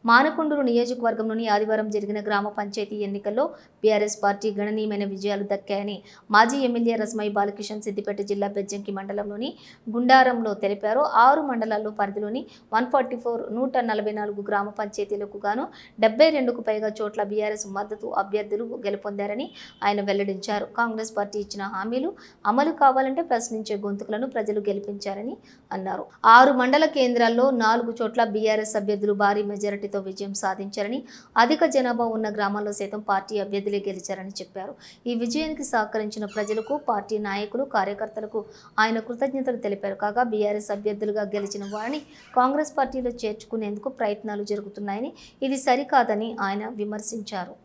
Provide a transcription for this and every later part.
మానకొండూరు నియోజకవర్గంలోని ఆదివారం జరిగిన గ్రామ పంచాయతీ ఎన్నికల్లో బీఆర్ఎస్ పార్టీ గణనీయమైన విజయాలు దక్కాయని మాజీ ఎమ్మెల్యే రస్మై బాలకిషన్ సిద్దిపేట జిల్లా బెజ్జంకి మండలంలోని గుండారంలో తెలిపారు. 6 మండలాల్లో పరిధిలోని 144 గ్రామ పంచాయతీలకు గాను 72కు పైగా చోట్ల బీఆర్ఎస్ మద్దతు అభ్యర్థులు గెలుపొందారని ఆయన వెల్లడించారు. కాంగ్రెస్ పార్టీ ఇచ్చిన హామీలు అమలు కావాలంటే ప్రశ్నించే గొంతుకులను ప్రజలు గెలిపించారని అన్నారు. 6 మండల కేంద్రాల్లో 4 చోట్ల బీఆర్ఎస్ అభ్యర్థులు భారీ మెజారిటీతో విజయం సాధించారని, అధిక జనాభా ఉన్న గ్రామాల్లో సైతం పార్టీ అభ్యర్థులే గెలిచారని చెప్పారు. ఈ విజయానికి సహకరించిన ప్రజలకు, పార్టీ నాయకులు, కార్యకర్తలకు ఆయన కృతజ్ఞతలు తెలిపారు. కాగా బీఆర్ఎస్ అభ్యర్థులుగా గెలిచిన వారిని కాంగ్రెస్ పార్టీలో చేర్చుకునేందుకు ప్రయత్నాలు జరుగుతున్నాయని, ఇది సరికాదని ఆయన విమర్శించారు.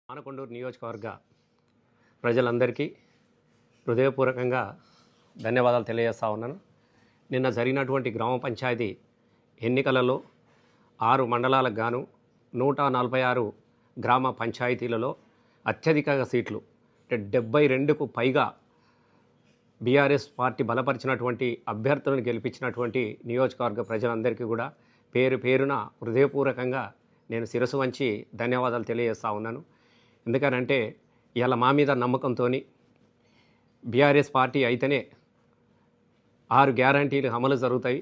మానకొండూరు నియోజకవర్గ ప్రజలందరికీ హృదయపూర్వకంగా ధన్యవాదాలు తెలియజేస్తా ఉన్నాను. నిన్న జరిగినటువంటి గ్రామ పంచాయతీ ఎన్నికలలో 6 మండలాలకు గాను 146 గ్రామ పంచాయతీలలో అత్యధిక సీట్లు 72కు పైగా బీఆర్ఎస్ పార్టీ బలపరిచినటువంటి అభ్యర్థులను గెలిపించినటువంటి నియోజకవర్గ ప్రజలందరికీ కూడా పేరు పేరున హృదయపూర్వకంగా నేను శిరస్సు వంచి ధన్యవాదాలు తెలియజేస్తూ ఉన్నాను. ఎందుకనంటే ఇలా మా మీద నమ్మకంతో బీఆర్ఎస్ పార్టీ అయితేనే 6 గ్యారంటీలు అమలు జరుగుతాయి,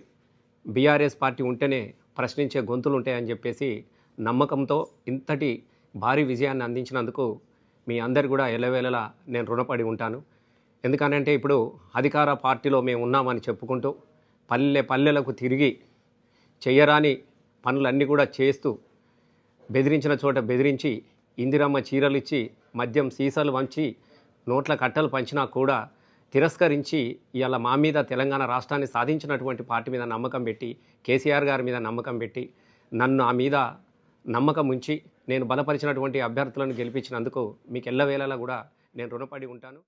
బీఆర్ఎస్ పార్టీ ఉంటేనే ప్రశ్నించే గొంతులు ఉంటాయని చెప్పేసి నమ్మకంతో ఇంతటి భారీ విజయాన్ని అందించినందుకు మీ అందరు కూడా ఎల్లవేళలా నేను రుణపడి ఉంటాను. ఎందుకనంటే ఇప్పుడు అధికార పార్టీలో మేము ఉన్నామని చెప్పుకుంటూ పల్లెలకు తిరిగి చెయ్యరాని పనులన్నీ కూడా చేస్తూ బెదిరించిన చోట బెదిరించి ఇందిరమ్మ చీరలు ఇచ్చి మద్యం సీసాలు వంచి నోట్ల కట్టలు పంచినా కూడా తిరస్కరించి ఇవాళ మా మీద తెలంగాణ రాష్ట్రాన్ని సాధించినటువంటి పార్టీ మీద నమ్మకం పెట్టి, కేసీఆర్ గారి మీద నమ్మకం పెట్టి, నన్ను ఆ మీద నమ్మకం ఉంచి నేను బలపరిచినటువంటి అభ్యర్థులను గెలిపించినందుకు మీకు ఎల్లవేళలా కూడా నేను రుణపడి ఉంటాను.